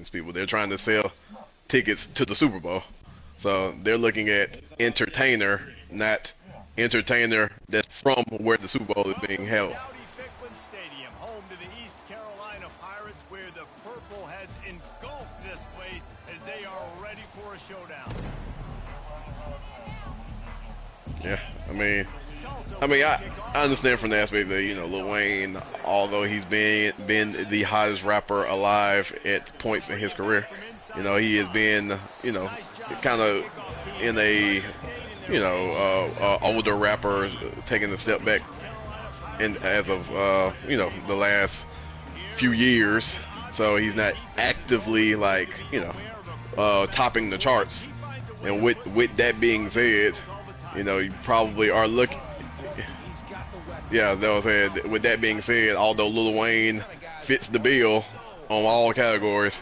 these people. They're trying to sell tickets to the Super Bowl. So they're looking at entertainer, not entertainer that's from where the Super Bowl is being held. Stadium, home to the East Carolina Pirates, where the purple has engulfed this place as they are ready for a showdown. Yeah, I understand from the aspect that, you know, Lil Wayne, although he's been the hottest rapper alive at points in his career, you know, he has been, you know, kind of in a, you know, older rapper taking a step back in as of, you know, the last few years. So he's not actively, like, you know, topping the charts. And with that being said, you know, you probably are looking. Yeah, that was said. With that being said, although Lil Wayne fits the bill on all categories,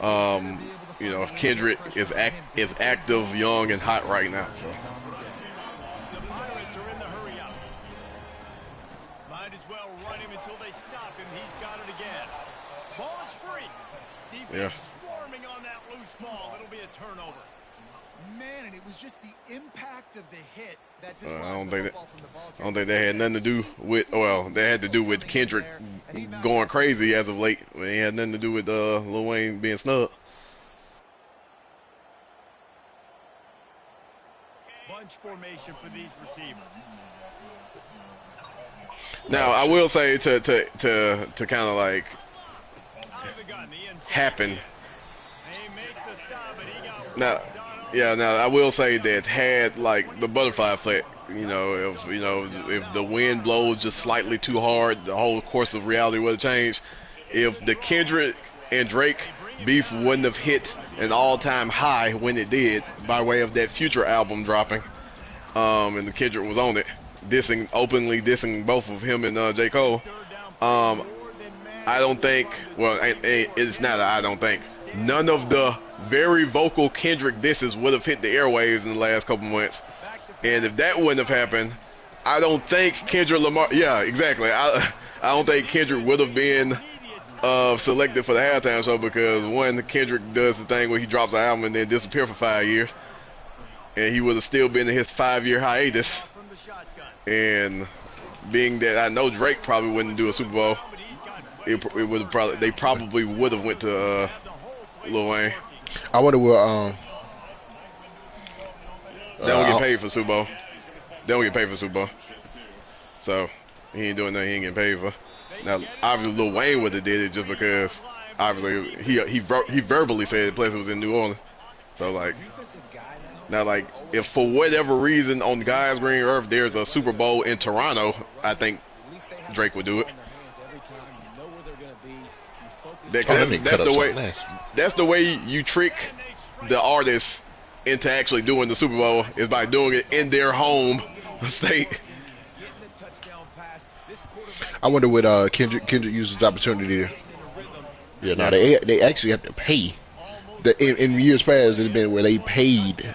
you know, Kendrick is active, young, and hot right now. So. The Pirates are in the hurry up. Might as well run him until they stop him. He's got it again. Ball is free. Defense swarming on that loose ball. It'll be a turnover. Man, and it was just the impact of the hit that I don't think that had nothing to do with. Well, that had to do with Kendrick going crazy as of late. It had nothing to do with Lil Wayne being snubbed. Bunch formation for these receivers. Now, I will say to kind of like happen. Now, yeah, now I will say that had like the butterfly effect, you know, if the wind blows just slightly too hard, the whole course of reality would have changed. If the Kendrick and Drake beef wouldn't have hit an all-time high when it did, by way of that Future album dropping, and the Kendrick was on it, openly dissing both of him and J. Cole. I don't think. Well, it's not. I don't think none of the very vocal Kendrick disses would have hit the airwaves in the last couple months. And if that wouldn't have happened, I don't think Kendrick Lamar. Yeah, exactly. I don't think Kendrick would have been selected for the halftime show, because one, Kendrick does the thing where he drops an album and then disappear for 5 years, and he would have still been in his 5-year hiatus. And being that I know Drake probably wouldn't do a Super Bowl, they probably would have went to Lil Wayne. I wonder what they don't get paid for Super Bowl. They don't get paid for Super Bowl, so he ain't doing nothing. He ain't getting paid for. Now, obviously, Lil Wayne would have did it just because obviously he verbally said the place was in New Orleans. So like, now like if for whatever reason on God's green earth there's a Super Bowl in Toronto, I think Drake would do it. That's the way you trick the artist into actually doing the Super Bowl, is by doing it in their home state. I wonder what Kendrick uses the opportunity to. Yeah, no, they actually have to pay. In years past, it's been where they paid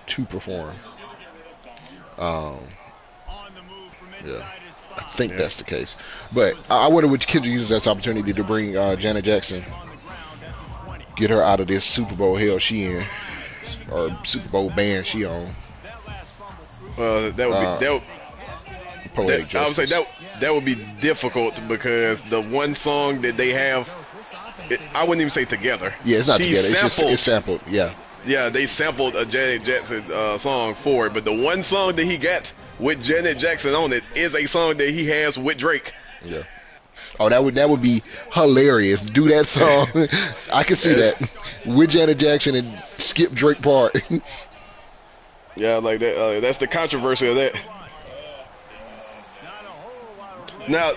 to perform. Yeah, I think that's the case. But I wonder what Kendrick uses as opportunity to bring Janet Jackson, get her out of this Super Bowl hell she in, or Super Bowl band she on. That would be poetic. I would say that would be difficult, because the one song that they have, I wouldn't even say together. Yeah, it's not together. It's sampled. Yeah. Yeah, they sampled a Janet Jackson song for it, but the one song that he got with Janet Jackson on it is a song that he has with Drake. Yeah. Oh, that would be hilarious. Do that song. I could see that with Janet Jackson and skip Drake part. Yeah, like that. That's the controversy of that. Now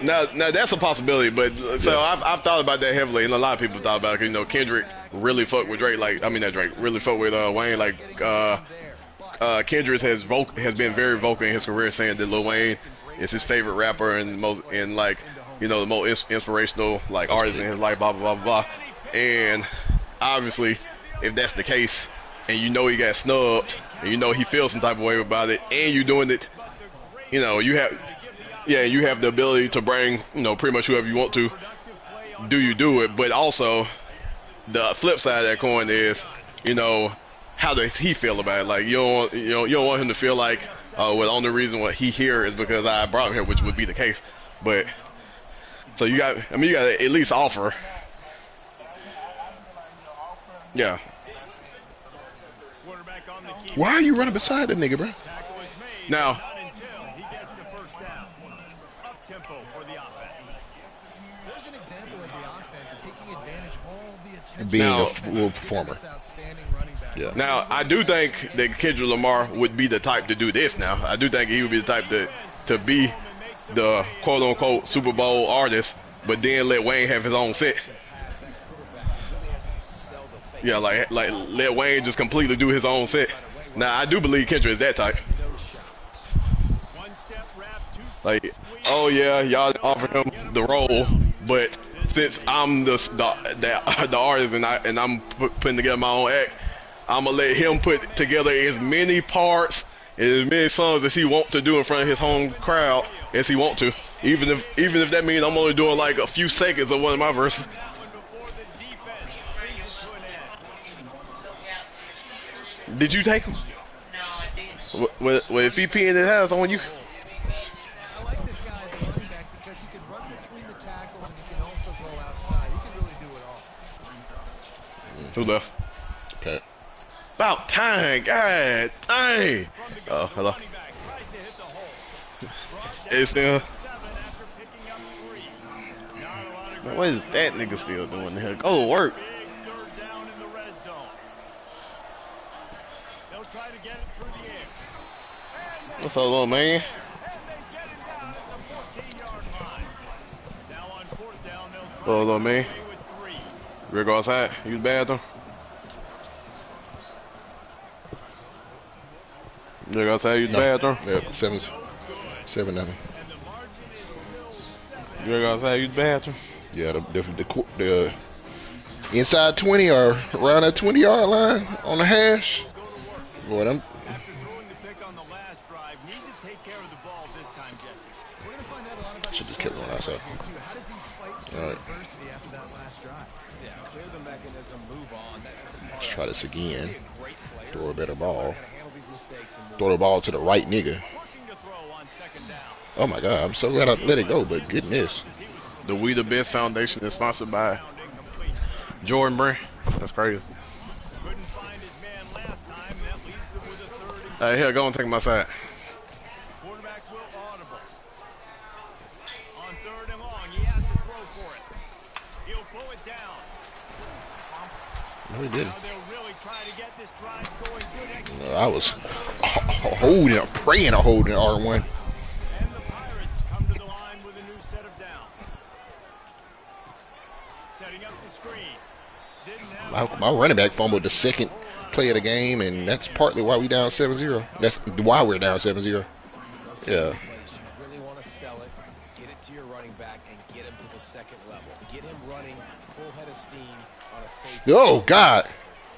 that's a possibility, but so I've thought about that heavily, and a lot of people thought about it. You know, Kendrick really fucked with Drake, like, I mean, not Drake, really fucked with Wayne. Like, Kendrick has been very vocal in his career, saying that Lil Wayne is his favorite rapper and like, you know, the most inspirational like artist in his life, blah blah blah blah. And obviously, if that's the case, and you know he got snubbed, and you know he feels some type of way about it, and you doing it, you know, you have the ability to bring, you know, pretty much whoever you want to. Do you do it? But also, the flip side of that coin is, you know, how does he feel about it? Like you don't want him to feel like, well, the only reason what he here is because I brought him here, which would be the case. But so you got, I mean, you got to at least offer. Yeah. Why are you running beside that nigga, bro? Now. There's an example of the offense taking advantage of all the attention. Being Now, a full performer. Yeah. Now, I do think that Kendrick Lamar would be the type to do this now. I do think he would be the type to be the quote-unquote Super Bowl artist, but then let Wayne have his own set. Yeah, like let Wayne just completely do his own set. Now, I do believe Kendrick is that type. Like, oh yeah, y'all offered him the role, but since I'm the artist and I'm putting together my own act, I'm gonna let him put together as many parts and as many songs as he want to do in front of his home crowd as he want to, even if that means I'm only doing like a few seconds of one of my verses. Did you take him? Well, if he peeing his house on you. I like this guy as a running back because he can run between the tackles and he can also go outside. He can really do it all. Who left? Okay. About time, God dang. Oh, hello. It's still. What is that nigga still doing here? Go to work. What's up, little man? Hello, little man. You ready to go outside? Use the bathroom? You ready to go outside? Use the bathroom? Yep, 7 nothing. You ready to go outside? Use the bathroom? Yeah, the inside 20 or around that 20-yard line on the hash. Boy, them. Should just kept going outside. How does he fight All right. adversity after that last drive? Clear the mechanism, move on. Let's try this again. Throw a better ball. Throw the ball to the right nigga. Oh my God, I'm so glad I let it go, but goodness. The We the Best Foundation is sponsored by Jordan Brand. That's crazy. Hey, here, go and take my side. Quarterback will audible. On third and long, he has to throw for it. He'll pull it down. No, he didn't. Now they'll really try to get this drive going. Good execution. I was praying on holding R1. And the Pirates come to the line with a new set of downs. Setting up the screen. Didn't have My running back fumbled the second play of the game, and that's partly why we down 7-0. That's why we're down 7-0. Yeah. You really want to sell it, get it to your running back, and get him to the second level. Get him running full head of steam on a safe. Oh God!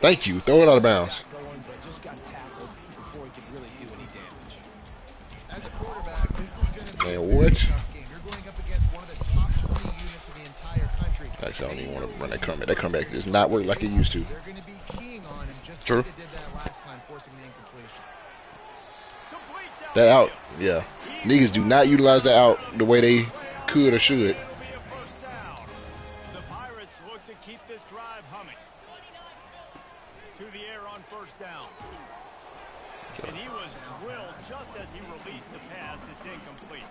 Thank you. Throw it out of bounds. Going, but just got tackled before he could really do any damage. As a quarterback, this is going to be Man, a what? tough game. You're going up against one of the top 20 units in the entire country. Actually, I don't even want to run that comeback. That comeback does not work like it used to. They're going to be keying on him just True. like they did that last time, forcing the incompletion. That out, yeah. Niggas do not utilize that out the way they could or should. The Pirates look to keep this drive humming. To the air on first down. And he was drilled just as he released the pass. It's incomplete.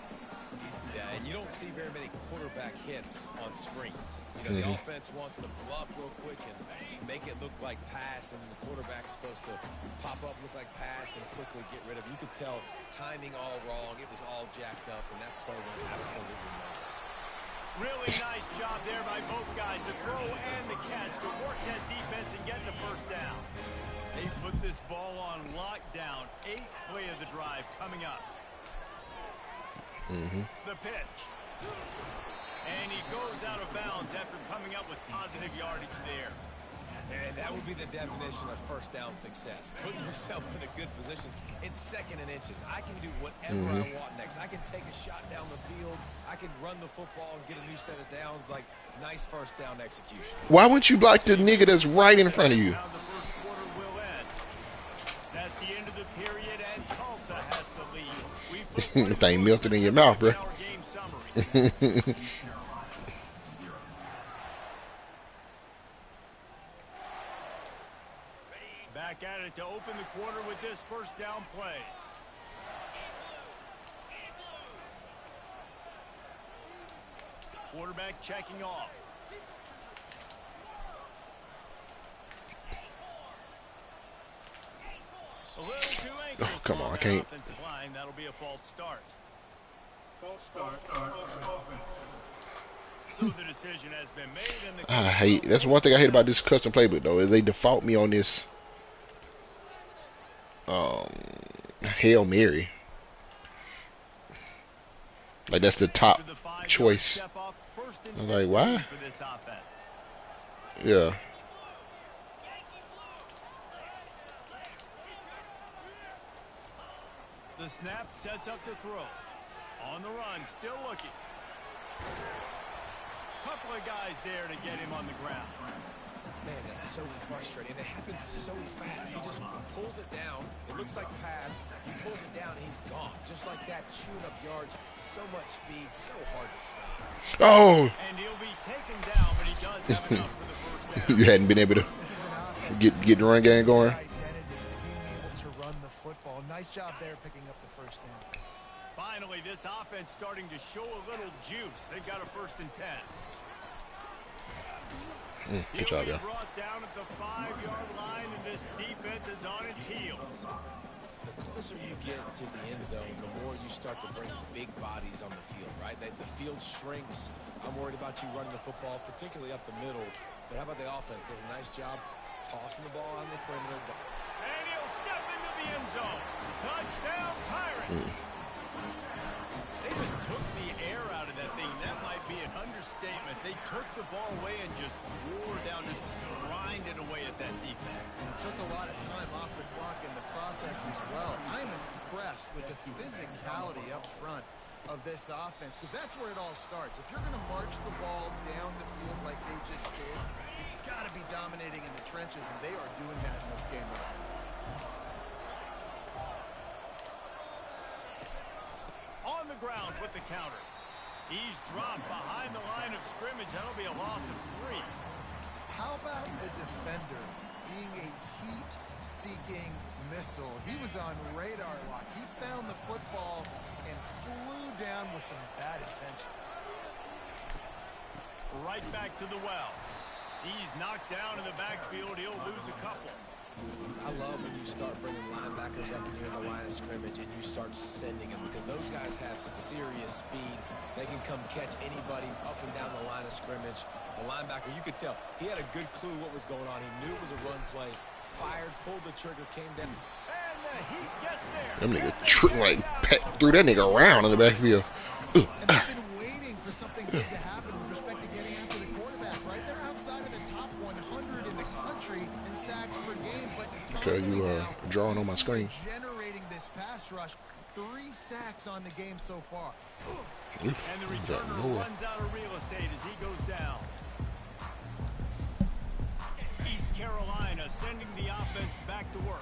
Yeah, and you don't see very many quarterback hits on screens. You know, the offense wants to bluff real quick and make it look like pass, and the quarterback's supposed to pop up, look like pass, and quickly get rid of it. You could tell timing all wrong. It was all jacked up, and that play went absolutely nowhere. Really nice job there by both guys, the throw and the catch, to work that defense and get the first down. They put this ball on lockdown. 8th play of the drive coming up. The pitch. And he goes out of bounds after coming up with positive yardage there. And That would be the definition of first down success. Putting yourself in a good position. It's 2nd and inches. I can do whatever I want next. I can take a shot down the field. I can run the football and get a new set of downs. Like, nice first down execution. Why wouldn't you block the nigga that's right in front of you? Now the first quarter will end. That's the end of the period, and Tulsa has the lead. We've put Thing melted in your mouth, bro. our game summary. Back at it to open the quarter with this first down play. Quarterback checking off. A little too anxious. Oh, come on, on I that can't. offensive line. That'll be a false start. So the decision has been made, and the I hate. That's one thing I hate about this custom playbook, though, is they default me on this Hail Mary. Like that's the top after the 5-yard choice. step off, first and I was like, 15 why? for this offense. Yeah. The snap sets up the throw. On the run, still looking. Couple of guys there to get him on the ground. Man, that's so frustrating. It happens so fast. He just pulls it down. It looks like pass. He pulls it down, and he's gone. Just like that, chewing up yards. So much speed, so hard to stop. Oh, And he'll be taken down, but he does have enough for the first down. you hadn't been able to This is an offense get the run game going. identity is being able to run the football. Nice job there picking up the first down. Finally, this offense starting to show a little juice. They've got a 1st and 10. Good job, He'll y'all. be brought down at the 5-yard line, and this defense is on its heels. The closer you get to the end zone, the more you start to bring big bodies on the field, right? The field shrinks. I'm worried about you running the football, particularly up the middle. But how about the offense? Does a nice job tossing the ball on the perimeter. And he'll step into the end zone. Touchdown, Pirates. They just took the air out of that thing. That might be an understatement. They took the ball away and just wore down, just grinded away at that defense. And took a lot of time off the clock in the process as well. I'm impressed with the physicality up front of this offense, because that's where it all starts. If you're going to march the ball down the field like they just did, you've got to be dominating in the trenches, and they are doing that in this game right now. On the ground with the counter. He's dropped behind the line of scrimmage. That'll be a loss of 3. How about a defender being a heat-seeking missile? He was on radar lock. He found the football and flew down with some bad intentions. Right back to the well. He's knocked down in the backfield. He'll lose a couple. I love when you start bringing linebackers up near the line of scrimmage and you start sending them, because those guys have serious speed. They can come catch anybody up and down the line of scrimmage. The linebacker, you could tell, he had a good clue what was going on. He knew it was a run play. Fired, pulled the trigger, came down. And the heat gets there. Them nigga threw that nigga around in the backfield. And they've been waiting for something big to happen with respect to getting after the quarterback, right? They're outside of the top 100 in the country in sacks per game, but Okay, you now, drawing on my screen. generating this pass rush. 3 sacks on the game so far. And the returner runs out of real estate as he goes down. East Carolina sending the offense back to work.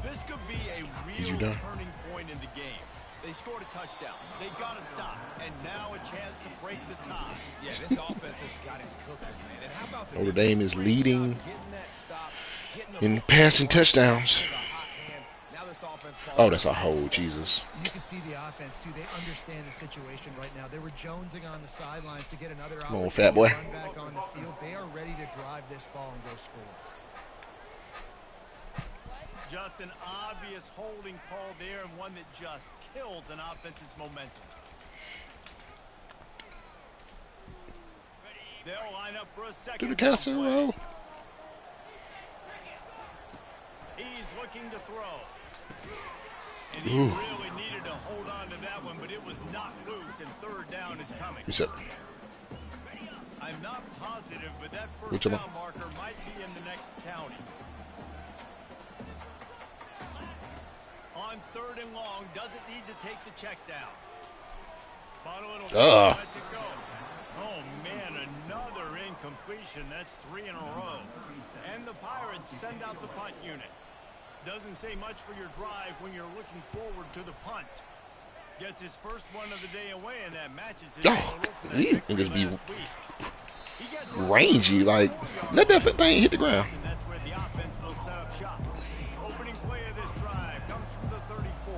This could be a real turning point in the game. They scored a touchdown. They got to stop. And now a chance to break the tie. Yeah, this offense has got it cooking, man. And how about the Notre Dame is leading getting that stop, getting the in passing touchdowns. with a hot hand. Now this offense calls Oh, that's a hole, Jesus. You can see the offense, too. They understand the situation right now. They were jonesing on the sidelines to get another Come on, fat boy. run back on the field. They are ready to drive this ball and go score. Just an obvious holding call there, and one that just kills an offense's momentum. They'll line up for a second. Do the cast in a row. He's looking to throw. And he really needed to hold on to that one, but it was knocked loose, and 3rd down is coming. What's up? I'm not positive, but that What's first up? down marker might be in the next county. On 3rd and long, doesn't need to take the check down. Lets it go. Oh, man, another incompletion. That's 3 in a row. And the Pirates send out the punt unit. Doesn't say much for your drive when you're looking forward to the punt. Gets his first one of the day away, and that matches his total from that victory last week. He gets rangy, like, let that thing hit the ground. And that's where the offense will set up shop. Opening play of this drive comes from the 34.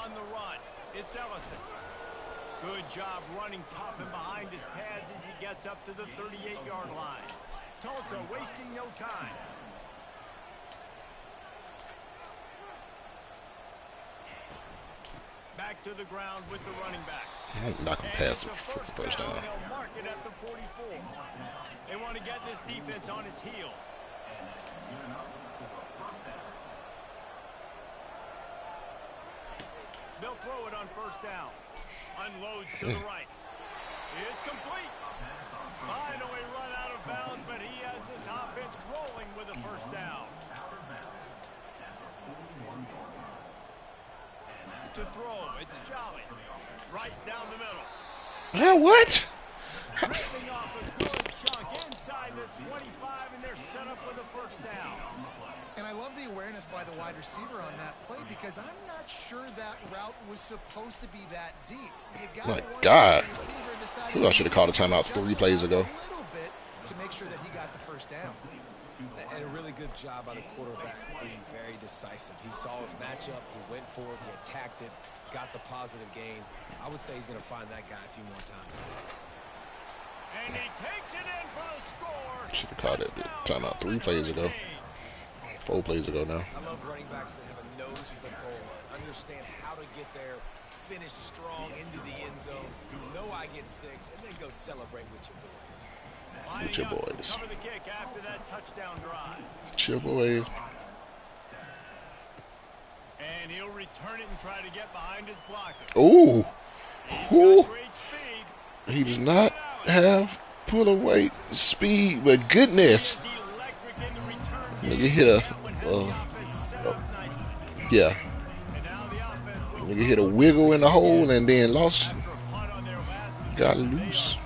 On the run, it's Ellison. Good job running tough and behind his pads as he gets up to the 38-yard line. Tulsa wasting no time. Back to the ground with the running back. I'm not gonna pass the first down. They'll mark it at the 44. They want to get this defense on its heels. They'll throw it on 1st down. Unloads to the right. It's complete. Finally run out of bounds, but he has this offense rolling with a 1st down. To throw, it's Jolly. Right down the middle. What? Ripping off a good chunk inside the 25, and they're set up with a 1st down. And I love the awareness by the wide receiver on that play because I'm not sure that route was supposed to be that deep. My God. Who I should have called a timeout 3 plays ago. A little bit to make sure that he got the 1st down. And a really good job by the quarterback being very decisive. He saw his matchup, he went for it, he attacked it, got the positive gain. I would say he's going to find that guy a few more times today. And he takes it in for the score. Should have called it timeout 3 plays ago. 4 plays ago now. I love running backs that have a nose for the goal, understand how to get there, finish strong into the end zone, know I get 6, and then go celebrate with your boys. With your boys. Cover the kick after that touchdown drive. With your boys. And he'll return it and try to get behind his blocker. Ooh. Ooh. Great speed. He does not have pull away speed, but goodness. Nigga hit a yeah. Nigga hit a wiggle in the hole and then lost. Got loose.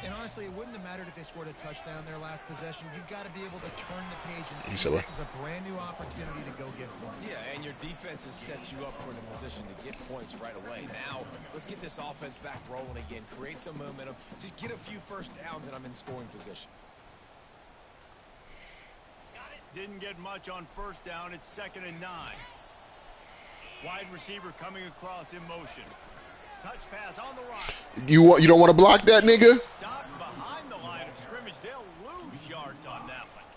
And honestly, it wouldn't have mattered if they scored a touchdown their last possession. You've got to be able to turn the page and see this is a brand new opportunity to go get points. Yeah, and your defense has set you up for the position to get points right away. Now, let's get this offense back rolling again. Create some momentum. Just get a few 1st downs and I'm in scoring position. Didn't get much on 1st down. It's 2nd and 9. Wide receiver coming across in motion. Touch pass on the right. You don't want to block that, nigga? Stop behind the line of scrimmage. They'll lose yards on that one.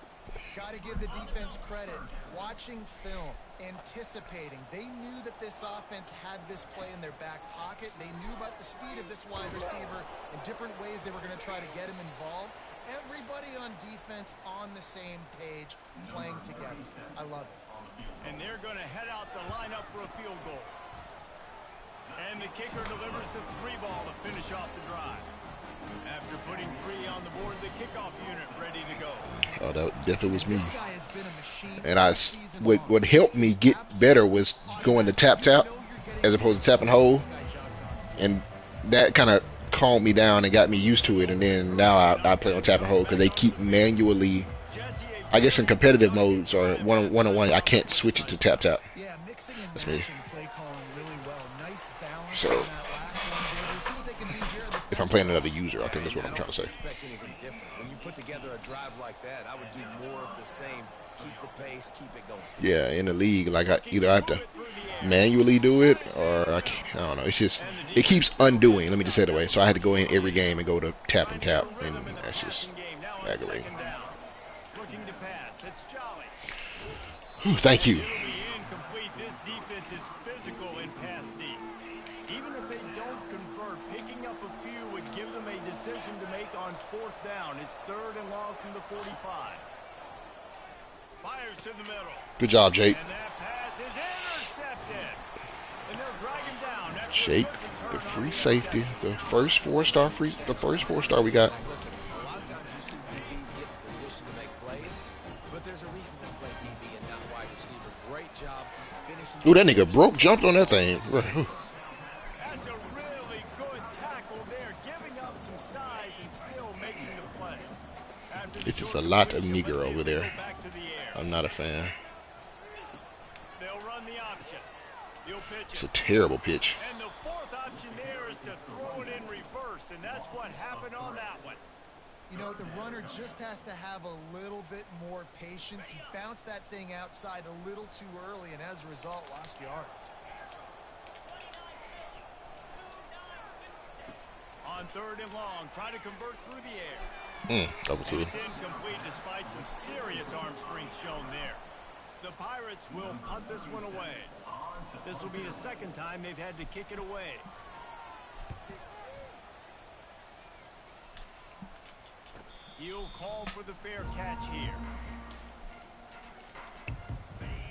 Got to give the defense credit. Watching film, anticipating. They knew that this offense had this play in their back pocket. They knew about the speed of this wide receiver and different ways they were going to try to get him involved. Everybody on defense on the same page, playing together. I love it. And they're going to head out to line up for a field goal. And the kicker delivers the 3 ball to finish off the drive. After putting 3 on the board, the kickoff unit ready to go. Oh, that definitely was me. This guy has been a machine. And what helped me get better was going to tap as opposed to tap and hold, and that kind of calmed me down and got me used to it. And then now I play on tap and hold because they keep manually. I guess in competitive modes or one-on-one, I can't switch it to tap. Yeah, mixing and That's me. matching play calling really well. Nice balance So, on that last one. See what they can do here in this if I'm playing another user, I think that's what I'm trying to say. Expect anything different. When you put together a drive like that, I would do more of the same. Keep the pace, keep it going. Yeah, in the league, like either I have to manually do it or I don't know. It's just it keeps undoing. Let me just say it that way. So I had to go in every game and go to tap, and that's just aggravating. Whew, thank you. This defense is physical in pass deep. Even if they don't convert, picking up a few would give them a decision to make on 4th down. It's 3rd and long from the 45. Fires to the middle. Good job, Jake. And that pass is intercepted. And they'll drag him down. Jake, the free safety, the first 4-star we got. A lot of times you see DBs get in position to make plays. Ooh, that nigga jumped on that thing. That's a really good tackle there, giving up some size and still making the play. It's just a lot of nigger over there. I'm not a fan. They'll run the option. He'll pitch It's it. a terrible pitch. And the fourth option there is to throw it in reverse, and that's what happened on that one. You know, the runner just has to have a little bit more patience. He bounced that thing outside a little too early, and as a result, lost yards. On 3rd and long, try to convert through the air. Double And through. it's incomplete despite some serious arm strength shown there. The Pirates will punt this one away. This will be the second time they've had to kick it away. He'll call for the fair catch here.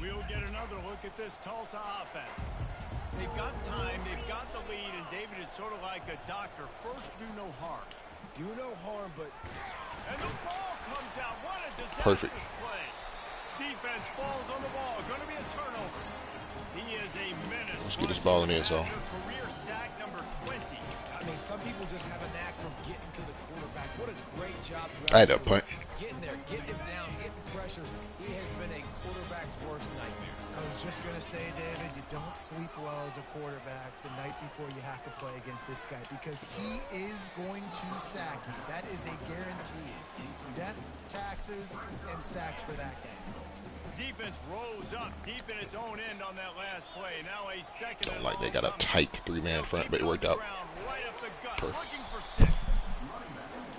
We'll get another look at this Tulsa offense. They've got time, they've got the lead, and David is sort of like a doctor. First, do no harm. Do no harm, but... And the ball comes out. What a disastrous Perfect. play. Defense falls on the ball. Going to be a turnover. He is a menace. Let's get this ball in there, so. Career sack number 20. I mean, some people just have a knack for getting to the quarterback. What a great job. I had that punt. Getting there, getting him down, getting pressures. He has been a quarterback's worst nightmare. I was just going to say, David, you don't sleep well as a quarterback the night before you have to play against this guy because he is going to sack you. That is a guarantee. Death, taxes, and sacks for that game. Defense rose up deep in its own end on that last play. Now a second. Don't like they got a tight 3-man front, but it worked out. Right up the gut, Perfect. looking for 6.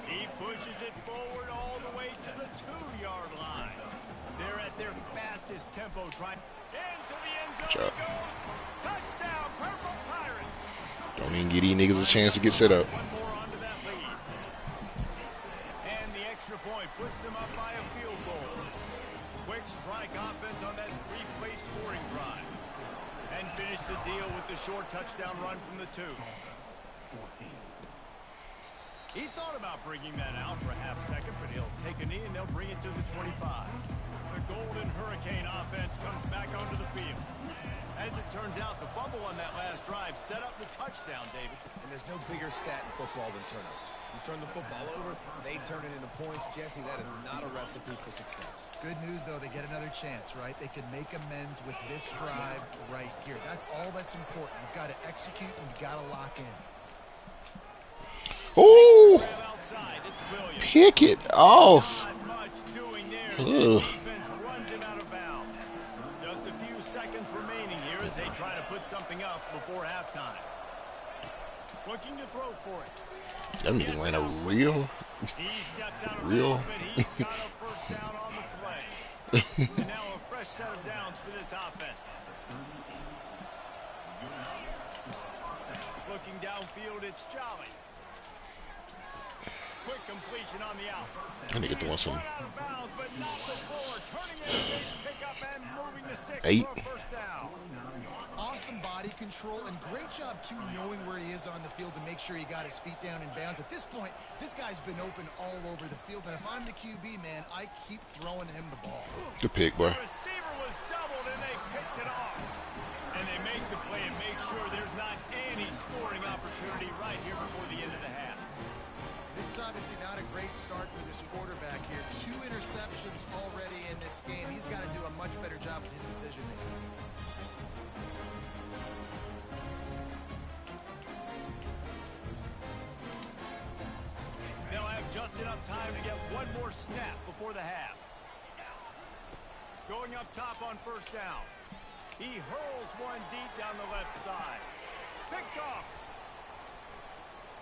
He pushes it forward all the way to the 2-yard line. They're at their fastest tempo, trying into the end zone. Good job. It goes. Touchdown, Purple Pirates. Don't even give these niggas a chance to get set up. One more onto that lead. And the extra point puts them up by a field goal. Quick strike offense on that 3-play scoring drive. And finish the deal with the short touchdown run from the 2. He thought about bringing that out for a half second, but he'll take a knee and they'll bring it to the 25. The Golden Hurricane offense comes back onto the field. As it turns out, the fumble on that last drive set up the touchdown, David. And there's no bigger stat in football than turnovers. You turn the football over, they turn it into points. Jesse, that is not a recipe for success. Good news, though, they get another chance, right? They can make amends with this drive right here. That's all that's important. You've got to execute and you've got to lock in. Ooh! Outside, it's Williams. Pick it off. Not much doing there. Ugh. The defense runs him out of bounds. Just a few seconds remaining here as they try to put something up before halftime. Looking to throw for it. That nigga ran a real. He steps out of Real? bounds, but he's got a first down on the play. And now a fresh set of downs for this offense. Looking downfield, it's Jolly. Quick completion on the out. That nigga throwing some Run out of bounds, but not before turning it a big pickup and moving the sticks 8. for a first down. Awesome body control and great job, too, knowing where he is on the field to make sure he got his feet down in bounds. At this point, this guy's been open all over the field, and if I'm the QB, man, I keep throwing him the ball. Good pick, boy. The receiver was doubled, and they picked it off. And they make the play and make sure there's not any scoring opportunity right here before the end of the half. This is obviously not a great start for this quarterback here. 2 interceptions already in this game. He's got to do a much better job with his decision making. They'll have just enough time to get one more snap before the half. Going up top on first down. He hurls one deep down the left side. Picked off.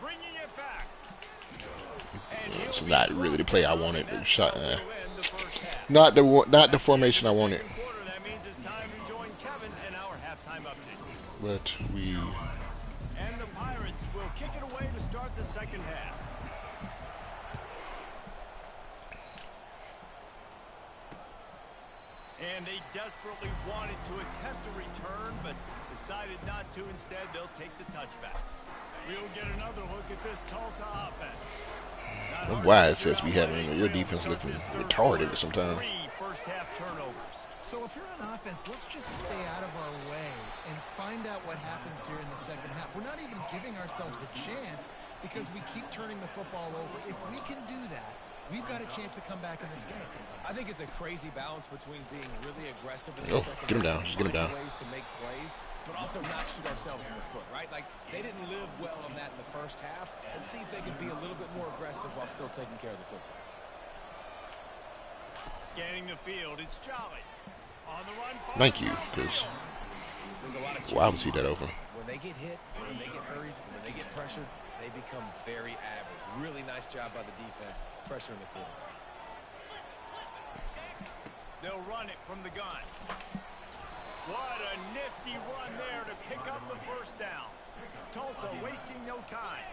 Bringing it back. It's not really the play I wanted. Shot, not the formation I wanted. That means it's time to join Kevin in our halftime update. But we. And the Pirates will kick it away to start the second half. And they desperately wanted to attempt a return, but decided not to. Instead, they'll take the touchback. We'll get another look at this Tulsa offense. I don't know why it says we having your defense looking retarded sometimes. 3 first half turnovers. So if you're on offense, let's just stay out of our way and find out what happens here in the second half. We're not even giving ourselves a chance because we keep turning the football over. If we can do that, we've got a chance to come back in this game. I think it's a crazy balance between being really aggressive in the Oh, second get him half, down. Just get him down. ways to make plays, but also not shoot ourselves in the foot, right? Like, they didn't live well on that in the first half. Let's see if they can be a little bit more aggressive while still taking care of the football. Scanning the field, it's Jolly. On the run. Thank you, because why would see that open? When they get hit, when they get hurried, when they get pressured, they become very average. Really nice job by the defense, pressuring the quarterback. They'll run it from the gun. What a nifty run there to pick up the first down. Tulsa wasting no time.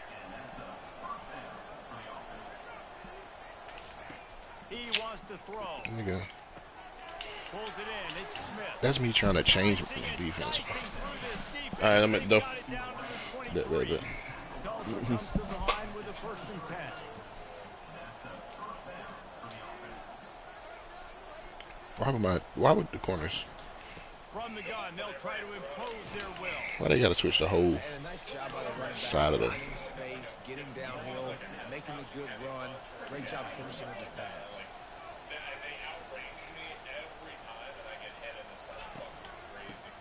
He wants to throw. Nigga. Pulls it in. It's Smith. That's me trying to change defense. All right, I'm at the. Tulsa comes to the line with a 1st and 10. Why would the corners? From the gun, they'll try to impose their will. Why they got to switch the whole And a nice job by the running back, side of the. finding space, getting downhill, making a good run. Great job finishing with his pads.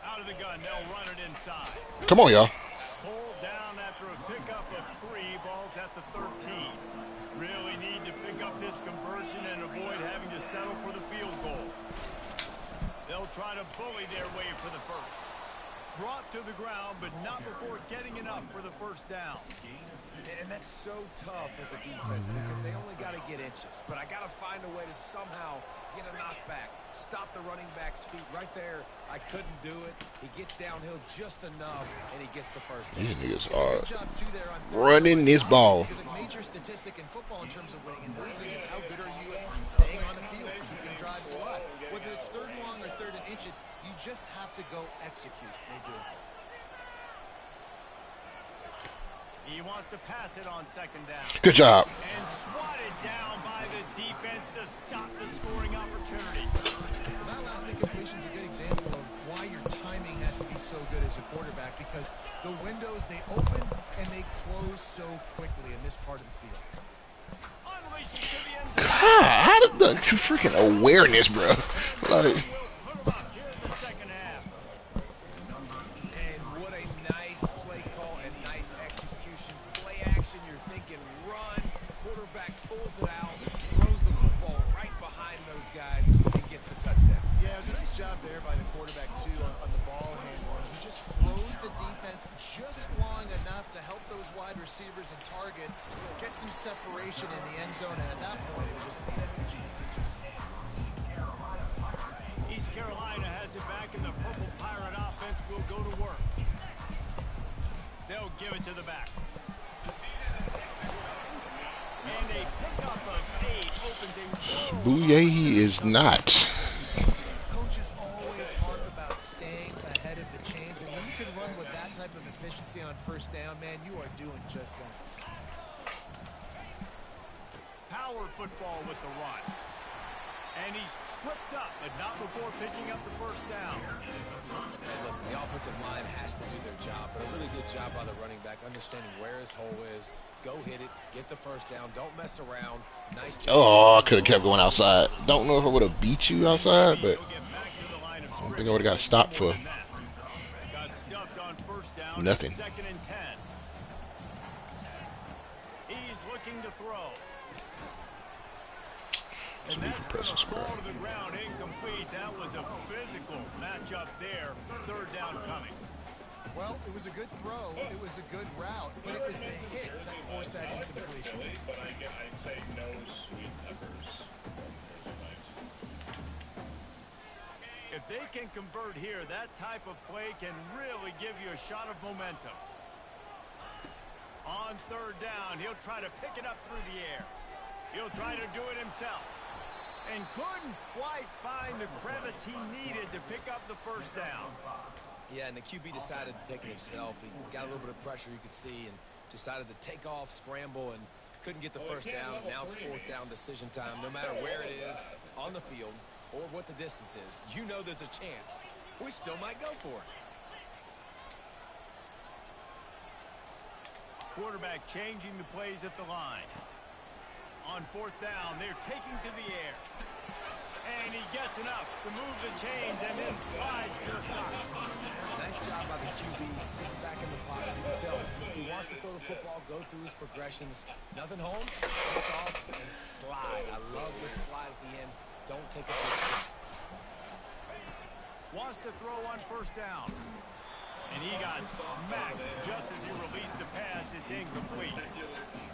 Out of the gun, they'll run it inside. Come on, y'all. Pulled down after a pickup of 3 balls at the 13. Really need to pick up this conversion and avoid having to settle for the field goal. They'll try to bully their way for the first. Brought to the ground, but not before getting enough for the first down. And that's so tough as a defense because they only got to get inches. But I got to find a way to somehow get a knockback, stop the running back's feet right there. I couldn't do it. He gets downhill just enough, and he gets the first down. These niggas are running this ball. Because a major statistic in football in terms of winning and losing is how good are you at staying on the field, keeping drives alive. Whether it's 3rd and long or 3rd and inches, you just have to go execute. They do it. He wants to pass it on 2nd down. Good job. And swatted down by the defense to stop the scoring opportunity. That last incompletion is a good example of why your timing has to be so good as a quarterback, because the windows, they open and they close so quickly in this part of the field. Unleashes to the end zone. God, how did the freaking awareness, bro? Like, Put him up here in the second half. And what a nice play call and nice execution. Play action, you're thinking run. Quarterback pulls it out, throws the football right behind those guys, and gets the touchdown. Yeah, it was a nice job there by the quarterback, too, on the ball handling. He just froze the defense just long enough to help those wide receivers and targets get some separation in the end zone, and at that point, it was just an easy East Carolina has it back, and the Purple Pirate offense will go to work. They'll give it to the back. And a pickup of 8 opens a Bouye he is not. Coaches always harp about staying ahead of the chains, and when you can run with that type of efficiency on 1st down, man, you are doing just that. power football with the run. And he's tripped up, but not before picking up the 1st down. And listen, the offensive line has to do their job, but a really good job by the running back, understanding where his hole is. Go hit it, get the 1st down, don't mess around. Nice job. Oh, I could have kept going outside. Don't know if I would have beat you outside, but I don't think I would have got stopped for Got stuffed on 1st down. nothing. 2nd and 10. He's looking to throw. And that's going to fall to the ground incomplete. That was a physical matchup there. 3rd down coming. Well, it was a good throw. It was a good route, but it was the hit that forced that incompletion. I'd say no sweet peppers. If they can convert here, that type of play can really give you a shot of momentum. On 3rd down, he'll try to pick it up through the air. He'll try to do it himself. And couldn't quite find the crevice he needed to pick up the 1st down. Yeah, and the QB decided to take it himself. He got a little bit of pressure, you could see, and decided to take off, scramble, and couldn't get the 1st down. Now it's 4th down decision time. No matter where it is on the field, or what the distance is, you know there's a chance. We still might go for it. Quarterback changing the plays at the line. On fourth down, they're taking to the air. And he gets enough to move the chains and then slides to the stop. Nice job by the QB, sitting back in the pocket. You can tell he wants to throw the football, go through his progressions. Nothing home, take off and slide. I love the slide at the end. Don't take a big shot. Wants to throw on first down. And he got smacked just as he released the pass. It's incomplete.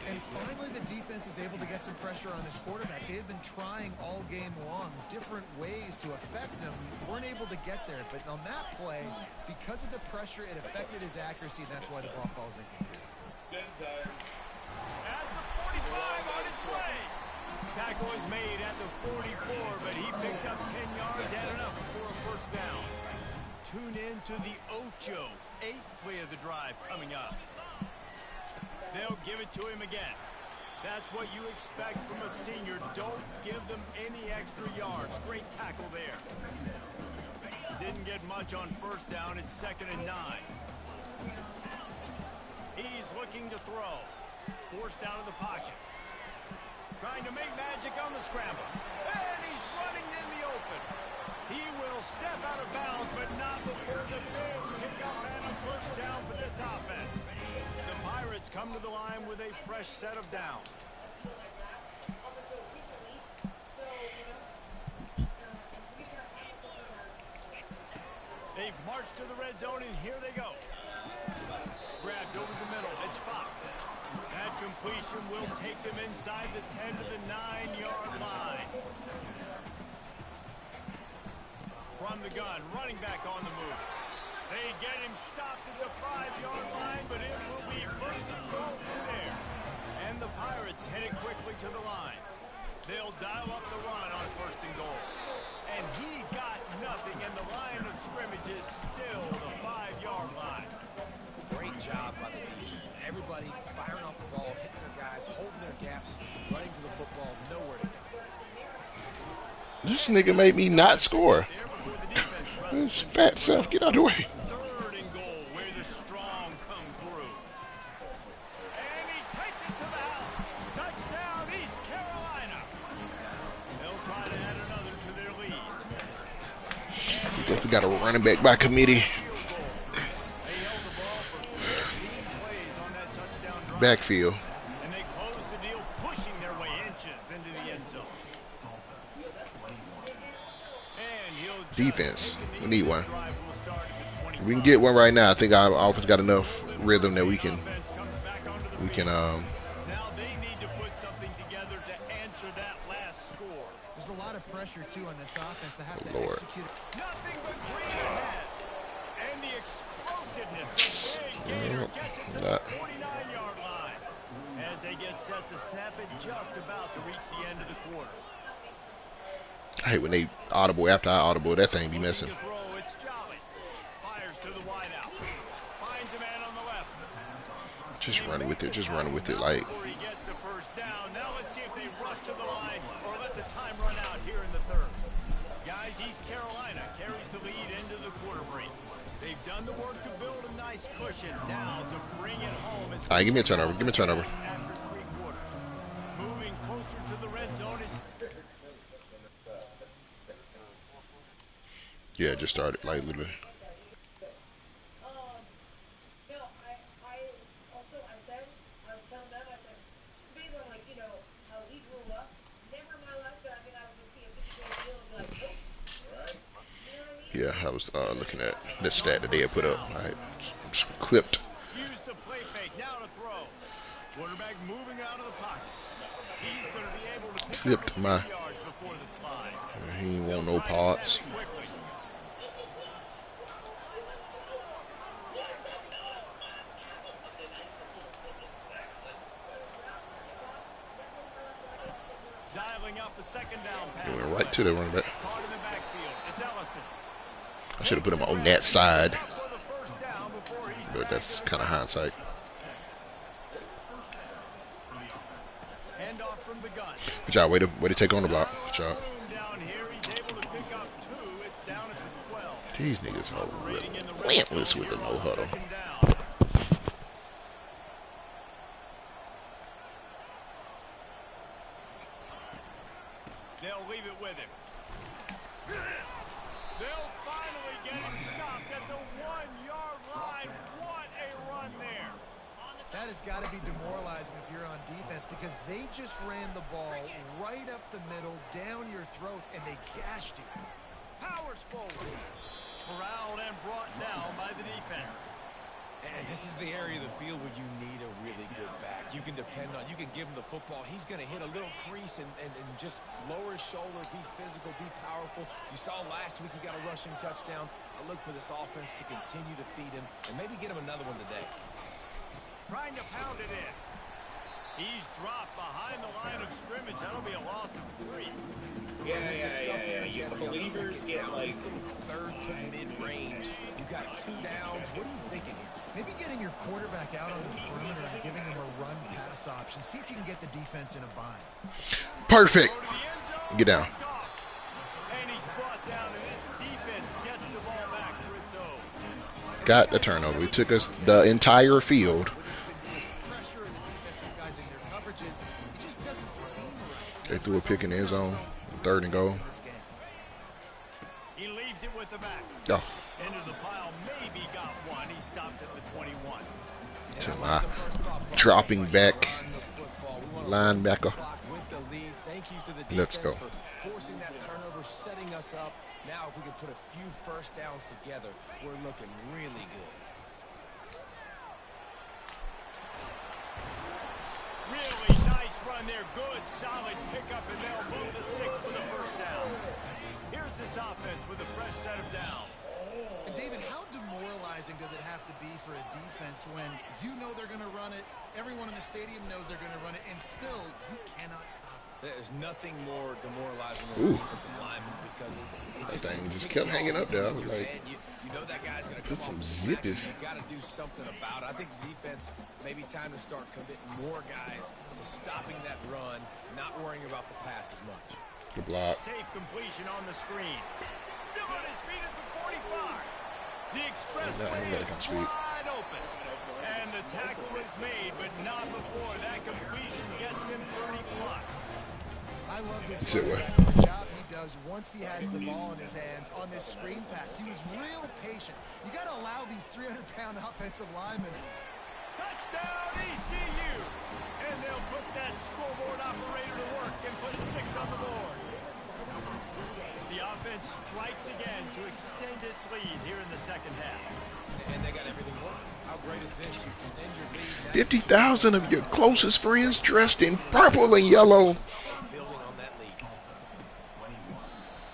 And finally, the defense is able to get some pressure on this quarterback. They have been trying all game long different ways to affect him. Weren't able to get there. But on that play, because of the pressure, it affected his accuracy. That's why the ball falls incomplete. At the 45 on its way. Tackle is made at the 44, but he picked up 10 yards and enough for a first down. Tune in to the Ocho, 8th play of the drive coming up. They'll give it to him again. That's what you expect from a senior. Don't give them any extra yards. Great tackle there. Didn't get much on first down. It's 2nd and 9. He's looking to throw. Forced out of the pocket. Trying to make magic on the scramble. And he's running in the open. He will step out of bounds, but not before the big kickoff and a first down for this offense. The Pirates come to the line with a fresh set of downs. They've marched to the red zone, and here they go. Grabbed over the middle. It's Fox. That completion will take them inside the 10 to the 9-yard line. From the gun, running back on the move. They get him stopped at the 5-yard line, but it will be first and goal from there. And the Pirates headed quickly to the line. They'll dial up the run on first and goal. And he got nothing, and the line of scrimmage is still the 5-yard line. Great job by the defense. Everybody firing off the ball, hitting their guys, holding their gaps, running to the football, nowhere to go. This nigga made me not score. This fat self, get out of the way. 3rd and goal, where the strong come through. And he takes it to the house. Touchdown, East Carolina. They'll try to add another to their lead. We got a running back by committee. They held the ball for 15 plays on that touchdown drive. Backfield. And they closed the deal, pushing their way inches into the end zone. And he'll just Defense. We need one. drive will start at the 25. We can get one right now. I think our offense got enough rhythm that we can Offense comes back onto the field. um Now they need to put something together to answer that last score. There's a lot of pressure, too, on this offense to have to Lord. execute. Nothing but green ahead. And the explosiveness. The big gator gets it to the 49-yard line. As they get set to snap it, just about to reach the end of the quarter. I hate when they audible after I audible. That thing be messing. To throw, it's Jolly. Fires to the wideout. Finds a man on the left. Just running with it. Just running with it. Like, Before he gets the first down. Now let's see if they rush to the line or let the time run out here in the 3rd. Guys, East Carolina carries the lead into the quarter break. They've done the work to build a nice cushion. Now to bring it home. all right, give me a turnover. Give me a turnover. After 3 quarters. Moving closer to the red zone. Yeah, just started. Like, literally. No, I also, I was telling them, I said, just based on, like, you know, how we grew up, never in my life did I think I would see a 50-day deal and be like, nope. Right? You know what I mean? Yeah, I was looking at the stat that they had put up. I just clipped. Use the play fake. Now to throw. Quarterback moving out of the pocket. He's going to be able to pick Clipped up my. a few yards before the slide. He ain't want They'll no try to parts. snap it quickly. Dialing up a 2nd down pass. He went right to the running back. Caught in the backfield. It's Ellison. I should have put him on that side, For the first down before he's but that's kind of hindsight. Hand off from the gun. Good job. Way to take on the block. Good job. Room down here. He's able to pick up 2. It's down at the 12. These niggas are relentless with the no huddle. Second down. They'll leave it with him. They'll finally get him stopped at the 1-yard line. What a run there. That has got to be demoralizing if you're on defense, because they just ran the ball right up the middle, down your throats, and they gashed you. Powers forward. Corralled and brought down by the defense. And this is the area of the field where you need a really good back. You can depend on, you can give him the football. He's going to hit a little crease and just lower his shoulder, be physical, be powerful. You saw last week he got a rushing touchdown. I look for this offense to continue to feed him and maybe get him another one today. Trying to pound it in. He's dropped behind the line of scrimmage. That'll be a loss of 3. Yeah. Believers get like third to mid-range. You got 2 downs. What are you thinking here? Maybe getting your quarterback out on the perimeter and giving him a run-pass option. See if you can get the defense in a bind. Perfect. Get down. And he's brought down, and this defense gets the ball back for its own. Got the turnover. It took us the entire field. They threw a pick in the end zone. 3rd and goal. He leaves it with the back. Oh. Into the pile, maybe got 1. He stopped at the 21. To my dropping back linebacker. Let's go. Forcing that turnover, setting us up. Now, if we can put a few first downs together, we're looking really good. Really nice run there. Good, solid pickup, and they'll move the sticks for the first down. Here's this offense with a fresh set of downs. And David, how demoralizing does it have to be for a defense when you know they're going to run it, everyone in the stadium knows they're going to run it, and still you cannot stop it? There's nothing more demoralizing than a defensive lineman, because it that thing just kept hanging up there. I was like, you know that guy's going to put some zippies. You got to do something about it. I think the defense, maybe time to start committing more guys to stopping that run, not worrying about the pass as much. The block. Safe completion on the screen. Still on his feet at the 45. The expressway is wide open. And the tackle is made, but not before that completion gets him 30 plus. I love this job he does once he has the ball in his hands on this screen pass. He was real patient. You got to allow these 300-pound offensive linemen. Touchdown ECU. And they'll put that scoreboard operator to work and put 6 on the board. The offense strikes again to extend its lead here in the second half. And they got everything working. How great is this? You extend your lead. 50,000 of your closest friends dressed in purple and yellow. Building on that lead.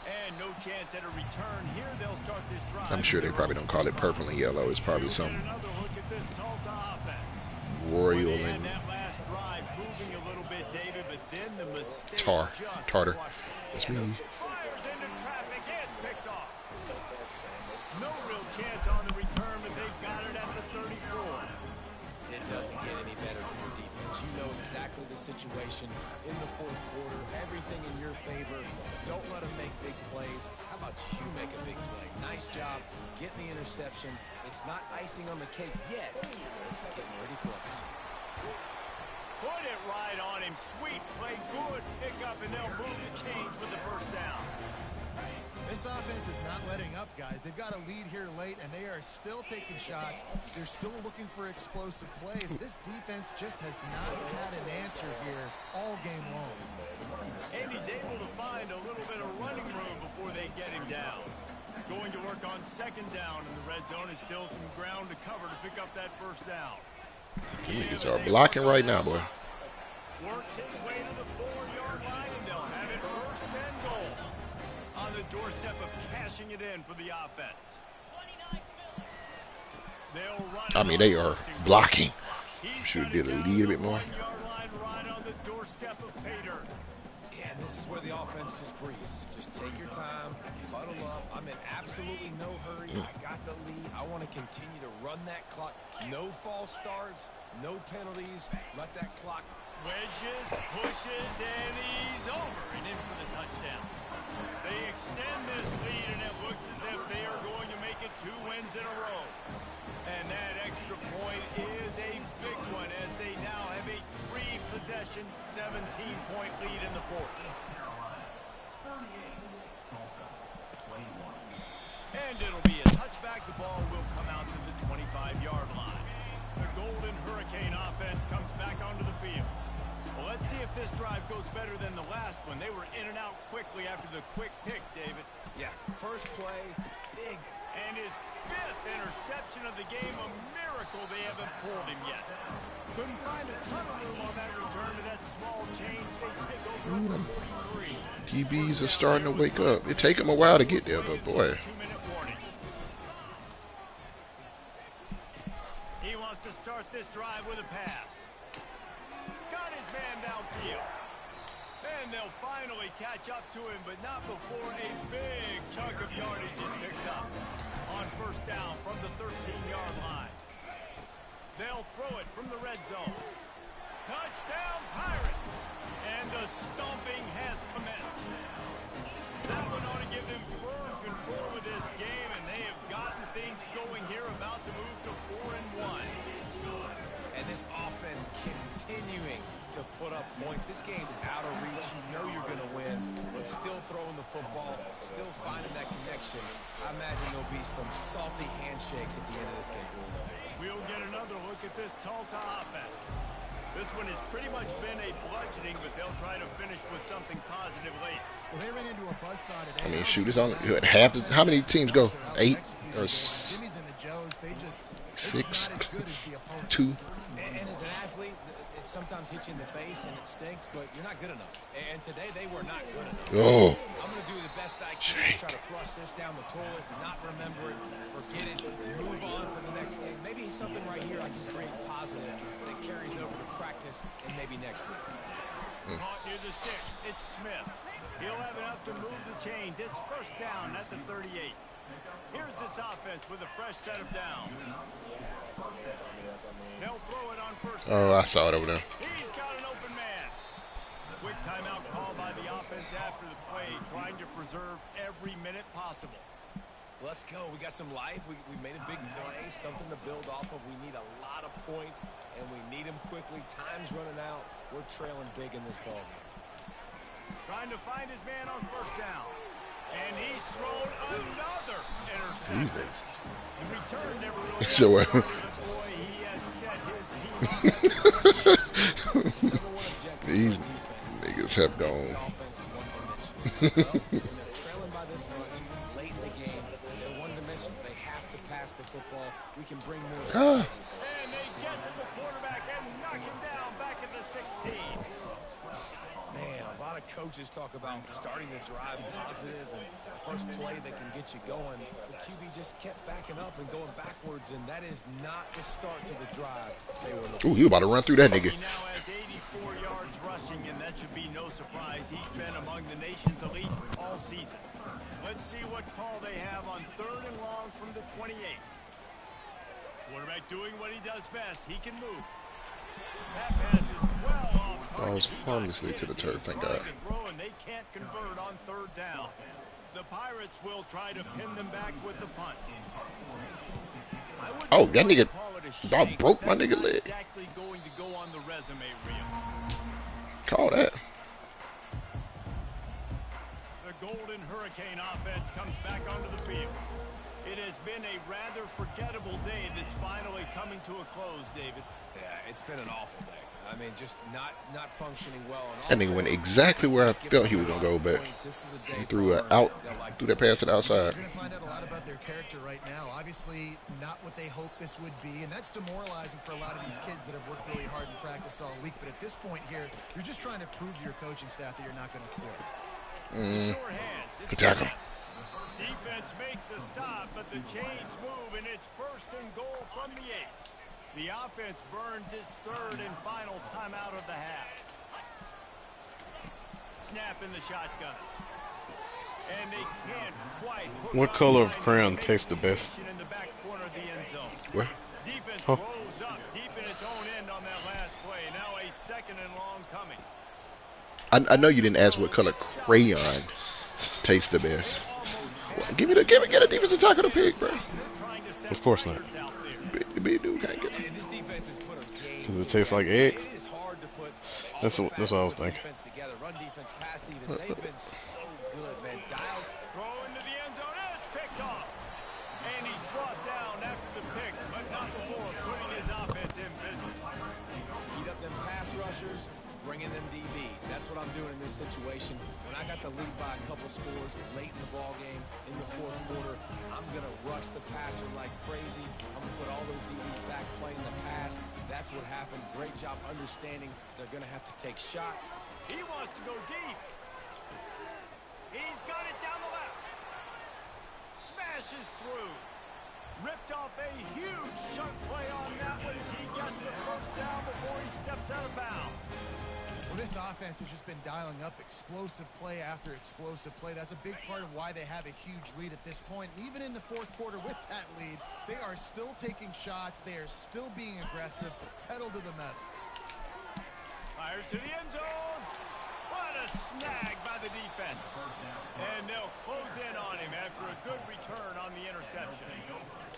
And no chance at a return here. They'll start this drive. I'm sure they probably don't call it purple and yellow. It's probably some Another look at this Tulsa offense. royal And and that last drive moving a little bit, David, but then the mistake tartar. That's me. Fires into traffic. It's picked off. No real chance on the return, but they've got it at the 34. It doesn't get any better from your defense. You know exactly the situation in the 4th quarter. Everything in your favor. Don't let them make big plays. How about you make a big play? Nice job getting the interception. It's not icing on the cake yet. It's getting pretty close. Put it right on him. Sweet play. Good pickup, and they'll move the chains with the first down. This offense is not letting up, guys. They've got a lead here late, and they are still taking shots. They're still looking for explosive plays. This defense just has not had an answer here all game long. And he's able to find a little bit of running room before they get him down. Going to work on second down in the red zone. Is still some ground to cover to pick up that first down. Niggas are blocking right now, boy. Works his way to the 4-yard line, and they'll have it first and goal. On the doorstep of cashing it in for the offense. They'll run. I mean, they are blocking. Should did a little bit more. 1-yard line right on the doorstep of Pater. Yeah, and this is where the offense just breathes. Just take your time, huddle up. I'm in absolutely no hurry. I got the lead. I want to continue to run that clock. No false starts, no penalties. Let that clock Wedges, pushes, and he's over and in for the touchdown. They extend this lead, and it looks as if they are going to make it 2 wins in a row. And that extra point is a big one as they now have a 3-possession, 17-point lead in the fourth. And it'll be a touchback. The ball will come out to the 25-yard line. The Golden Hurricane offense comes back onto the field. Well, let's see if this drive goes better than the last one. They were in and out quickly after the quick pick, David. Yeah, first play, big. And his 5th interception of the game, a miracle they haven't pulled him yet. Couldn't find a ton of room on that return to that small change. They take over at the 43. DBs are starting to wake up. It take them a while to get there, but boy. 2-minute warning. He wants to start this drive with a pass. Got his man downfield. And they'll finally catch up to him, but not before a big chunk of yardage is picked up. On first down from the 13-yard line. They'll throw it from the red zone. Touchdown, Pirates! And the stomping has commenced. That one ought to give them firm control of this game, and they have gotten things going here, about to move to 4-1. And this offense continuing to put up points. This game's out of reach. You know you're going to win, but still throwing the football, still finding that connection. I imagine there'll be some salty handshakes at the end of this game. We'll get another look at this Tulsa offense. This one has pretty much been a bludgeoning, but they'll try to finish with something positive late. Well, they ran into a buzzsaw today. I mean, shoot, it's on half. How many teams go? 8 or Jimmy's and the Joes, they just 6, not as good as the opponent. 2. And as an athlete, it sometimes hits you in the face and it stinks, but you're not good enough. And today they were not good enough. Oh. I'm going to do the best I can to try to flush this down the toilet, not remember it, forget it, move on for the next game. Maybe something right here I can create positive that carries over to practice and maybe next week. Caught near the sticks. It's Smith. He'll have enough to move the chains. It's first down at the 38. Here's this offense with a fresh set of downs. They'll throw it on first down. Oh, I saw it over there. He's got an open man. Quick timeout call by the offense after the play, trying to preserve every minute possible. Let's go. We got some life. We made a big play, something to build off of. We need a lot of points, and we need them quickly. Time's running out. We're trailing big in this ballgame. Trying to find his man on first down. And he's thrown another interception. The return never really So, got started, but boy, he has set his team up. These niggas have gone. Well, when they're trailing by this much late in the game, they're one-dimensional. They have to pass the football. We can bring more. And they get to the quarterback and knock him down back at the 16. Man, a lot of coaches talk about starting the drive positive and the first play that can get you going. The QB just kept backing up and going backwards, and that is not the start to the drive they were looking. Ooh, you about to run through that nigga. He now has 84 yards rushing, and that should be no surprise. He's been among the nation's elite all season. Let's see what call they have on 3rd and long from the 28. Quarterback doing what he does best. He can move. That pass is well off target. Falls harmlessly to the turf, thank God. And they can't convert on 3rd down. The Pirates will try to pin them back with the punt. Oh, that nigga, y'all broke my nigga leg. Exactly going to go on the resume reel. Call that. The Golden Hurricane offense comes back onto the field. It has been a rather forgettable day that's finally coming to a close, David. Yeah, it's been an awful day. I mean, just not functioning well. That nigga went exactly where I felt he was gonna go, but he threw it out, threw that pass to the outside. You're going to find out a lot about their character right now. Obviously, not what they hoped this would be, and that's demoralizing for a lot of these kids that have worked really hard in practice all week. But at this point here, you're just trying to prove to your coaching staff that you're not going to quit. Sure hands. It's Attack him. Defense makes a stop, but the chains move, and it's 1st and goal from the 8. The offense burns its 3rd and final timeout of the half. Snap in the shotgun. And they can't quite hook What up color of behind crayon the tastes the best? in the back corner of the end zone. What? defense Huh. rolls up deep in its own end on that last play. Now a 2nd and long coming. I know you didn't ask what color crayon tastes the best. Get a defensive tackle to pick, bro. Of course not. Big dude can't get. And this defense has put a game Does it together. taste like eggs? It is hard to put all That's the what I was facets of thinking. defense together. Run defense, pass defense. They've been so good, man. Dialed. Throw into the end zone. And it's picked off. And he's brought down after the pick, but not before putting his offense in business. Heat up them pass rushers, bring in them DBs. That's what I'm doing in this situation. When I got the lead by a couple scores late in the ball game, in the 4th quarter, I'm going to rush the passer like crazy. I'm going to put all those DBs back playing the pass. That's what happened. Great job understanding they're going to have to take shots. He wants to go deep. He's got it down the left. Smashes through. Ripped off a huge chunk play on that one as he gets the 1st down before he steps out of bounds. Well, this offense has just been dialing up explosive play after explosive play. That's a big part of why they have a huge lead at this point. And even in the 4th quarter with that lead, they are still taking shots. They are still being aggressive, pedal to the metal. Fires to the end zone. What a snag by the defense. And they'll close in on him after a good return on the interception.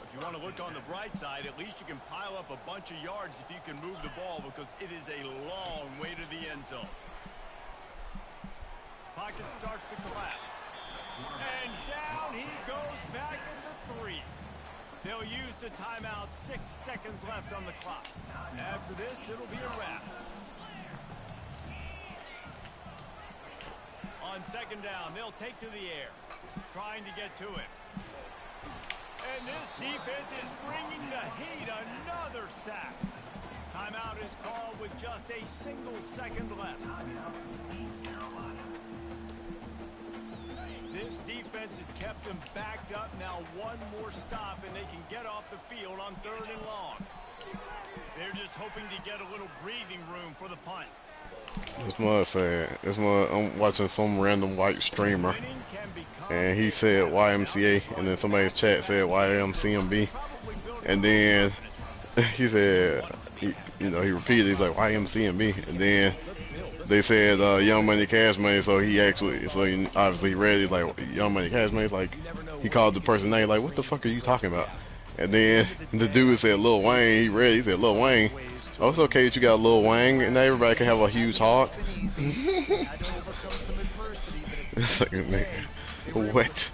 If you want to look on the bright side, at least you can pile up a bunch of yards if you can move the ball, because it is a long way to the end zone. Pocket starts to collapse. And down he goes back at the 3. They'll use the timeout. 6 seconds left on the clock. After this, it'll be a wrap. On 2nd down, they'll take to the air, trying to get to him. And this defense is bringing the heat. Another sack. Timeout is called with just a single second left. This defense has kept them backed up. Now one more stop and they can get off the field on 3rd and long. They're just hoping to get a little breathing room for the punt. It's what I said. I'm watching some random white streamer, and he said YMCA, and then somebody's chat said YMCMB, and then he said, he repeated, he's like YMCMB, and then they said Young Money Cash Money, so he obviously read it like Young Money Cash Money, like he called the person name, like what the fuck are you talking about? And then the dude said Lil Wayne, he said Lil Wayne. Oh, it's okay that you got Lil Wayne, and now everybody can have a huge hog. It's like, man, what?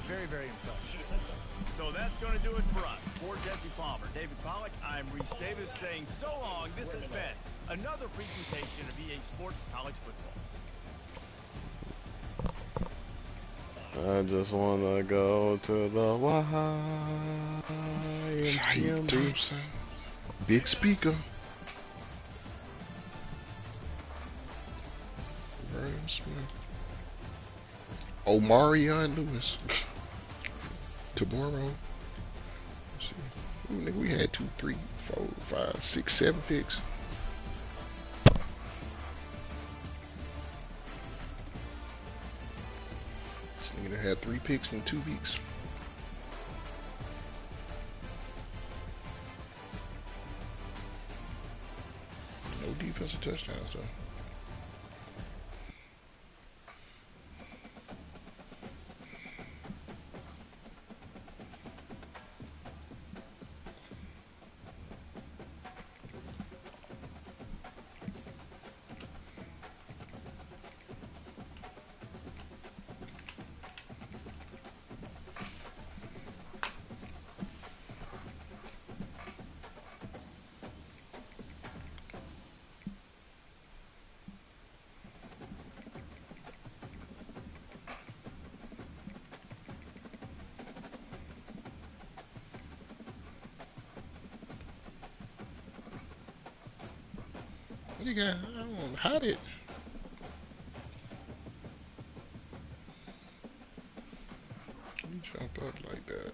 Very, very impressive. So that's going to do it for us. For Jesse Palmer, David Pollack, I'm Reese Davis saying so long. This has been another presentation of EA Sports College Football. I just wanna go to the YMCMB. Big speaker. Vernon Smith. Omarion Lewis. Tomorrow. Let's see. Ooh, nigga, we had 2, 3, 4, 5, 6, 7 picks. Nigga had 3 picks in 2 weeks. No defensive touchdowns though. Nigga, I don't hide it. You jump up like that.